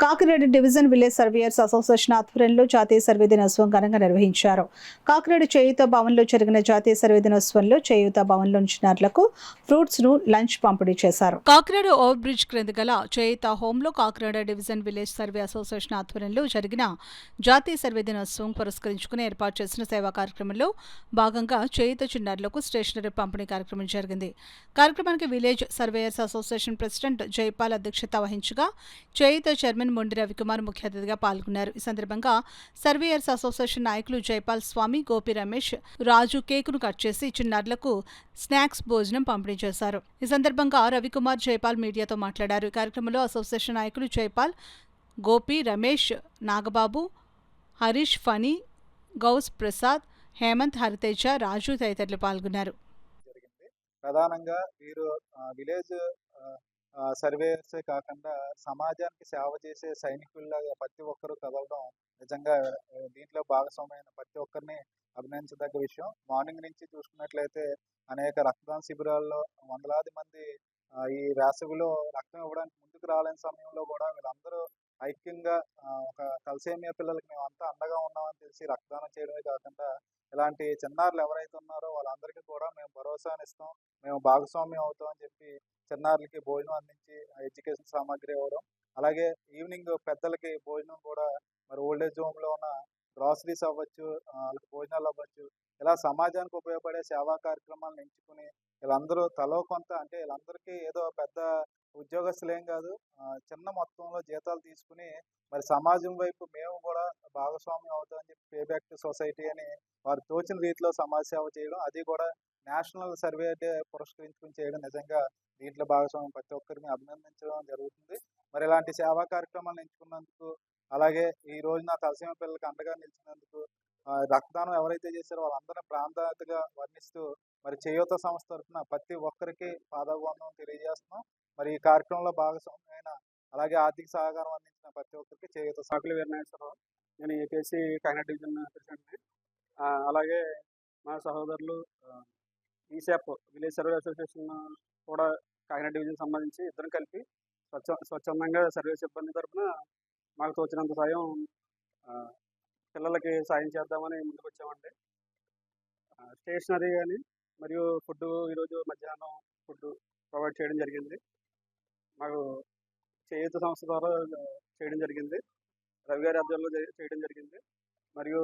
Kakinada division village surveyors association ఆధ్వర్యంలో జాతీయ survey దినోత్సవం ఘనంగా నిర్వహించారు. కాకినాడ చేయూత భవన్లో జరిగిన జాతీయ సర్వే దినోత్సవంలో చేయూత భవన్లో చిన్నారులకు ఫ్రూట్స్ ను లంచ్ పంపిణీ చేశారు. కాకినాడ ఓవర్ బ్రిడ్జ్ క్రింద గల చేయూత హోంలో Kakinada division village survey association ఆధ్వర్యంలో జరిగిన జాతీయ సర్వే దినోత్సవం పురస్కరించుకుని ఏర్పాటు చేసిన సేవా కార్యక్రమంలో భాగంగా చేయూత చిన్నారులకు స్టేషనరీ పంపిణీ కార్యక్రమం జరిగింది. కార్యక్రమానికి village surveyors association president Jaipal అధ్యక్షత వహించగా చేయూత చైర్మన్ మొండి రవికుమార్ ముఖ్య అతిథిగా పాల్గొన్నారు. ఈ సందర్భంగా సర్వేయర్స్ అసోసియేషన్ నాయకులు జైపాల్ స్వామి, గోపి రమేష్, రాజు కేకును కట్ చేసి చిన్నారులకు స్నాక్స్ భోజనం పంపిణీ చేశారు. ఈ సందర్భంగా రవికుమార్, జైపాల్ మీడియాతో మాట్లాడారు. ఈ కార్యక్రమంలో అసోసియేషన్ నాయకులు జైపాల్, గోపి రమేష్, నాగబాబు, హరీష్, ఫణి, గౌస్ ప్రసాద్, హేమంత్, హరితేజ, రాజు తదితరులు పాల్గొన్నారు. ప్రధానంగా వీరు విలేజ్ సర్వేయర్సే కాకుండా సమాజానికి సేవ చేసే సైనికుల్లాగా ప్రతి ఒక్కరూ కదలడం నిజంగా దీంట్లో భాగస్వామైన ప్రతి ఒక్కరిని అభినందించదగ్గ విషయం. మార్నింగ్ నుంచి చూసుకున్నట్లయితే అనేక రక్తదాన శిబిరాల్లో వందలాది మంది ఈ వేసవిలో రక్తం ఇవ్వడానికి ముందుకు రాలేని సమయంలో కూడా వీళ్ళందరూ ఐక్యంగా ఒక తలసేమియా పిల్లలకి మేము అంతా అండగా ఉన్నామని తెలిసి రక్తదానం చేయడమే కాకుండా ఇలాంటి చిన్నారులు ఎవరైతే ఉన్నారో వాళ్ళందరికీ కూడా మేము భరోసానిస్తాం, మేము భాగస్వామ్యం అవుతాం అని చెప్పి చిన్నారులకి భోజనం అందించి ఎడ్యుకేషన్ సామాగ్రి ఇవ్వడం, అలాగే ఈవినింగ్ పెద్దలకి భోజనం కూడా మరి ఓల్డేజ్ హోమ్లో ఉన్న గ్రాసరీస్ అవ్వచ్చు, వాళ్ళకి భోజనాలు అవ్వచ్చు, ఇలా సమాజానికి ఉపయోగపడే సేవా కార్యక్రమాలను ఎంచుకుని వీళ్ళందరూ తలో కొంత, అంటే వీళ్ళందరికీ ఏదో పెద్ద ఉద్యోగస్తులేం కాదు, చిన్న మొత్తంలో జీతాలు తీసుకుని మరి సమాజం వైపు మేము కూడా భాగస్వామ్యం అవుతామని చెప్పి పే బ్యాక్ టు సొసైటీ అని వారు తోచిన రీతిలో సమాజ సేవ చేయడం, అది కూడా నేషనల్ సర్వే డే పురస్కరించుకుని చేయడం నిజంగా దీంట్లో భాగస్వామ్యం ప్రతి ఒక్కరిని అభినందించడం జరుగుతుంది. మరి ఇలాంటి సేవా కార్యక్రమాలను ఎంచుకున్నందుకు, అలాగే ఈ రోజు నా తలసీమ పిల్లలకి అండగా నిలిచినందుకు, రక్తదానం ఎవరైతే చేశారో వాళ్ళందరినీ ప్రాంతాతగా వర్ణిస్తూ మరి చేయూత సంస్థ తరఫున ప్రతి ఒక్కరికి పాదాభివందనం తెలియజేస్తున్నాం. మరి ఈ కార్యక్రమంలో భాగస్వామ్యమైన అలాగే ఆర్థిక సహకారం అందించిన ప్రతి ఒక్కరికి చేయూత సాకులు వీరనాగేశ్వరరావు, నేను ఏపీఎస్సీ కాకినాడ డివిజన్ ప్రెసిడెంట్ని. అలాగే మా సహోదరులు ఈశాప్ విలేజ్ సర్వే అసోసియేషన్ కూడా కాకినాడ డివిజన్ సంబంధించి ఇద్దరం కలిపి స్వచ్ఛందంగా సర్వే సిబ్బంది తరఫున మాకు తోచినంత సాయం పిల్లలకి సాయం చేద్దామని ముందుకు వచ్చామండి. స్టేషనరీ కానీ మరియు ఫుడ్ ఈరోజు మధ్యాహ్నం ఫుడ్ ప్రొవైడ్ చేయడం జరిగింది. మాకు చేయూత సంస్థ ద్వారా చేయడం జరిగింది, రవి గారి ఆధ్వర్యంలో చేయడం జరిగింది. మరియు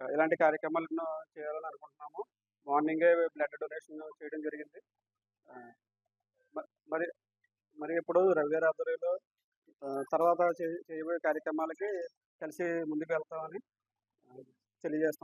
ఇలాంటి కార్యక్రమాలు ఎన్నో చేయాలని అనుకుంటున్నాము. మార్నింగే బ్లడ్ డొనేషన్ చేయడం జరిగింది. మరి మరి ఇప్పుడు రవి గారి ఆధ్వర్యంలో తర్వాత చేయబోయే కార్యక్రమాలకి కలిసి ముందుకు వెళ్తామని తెలియజేస్తున్నాము.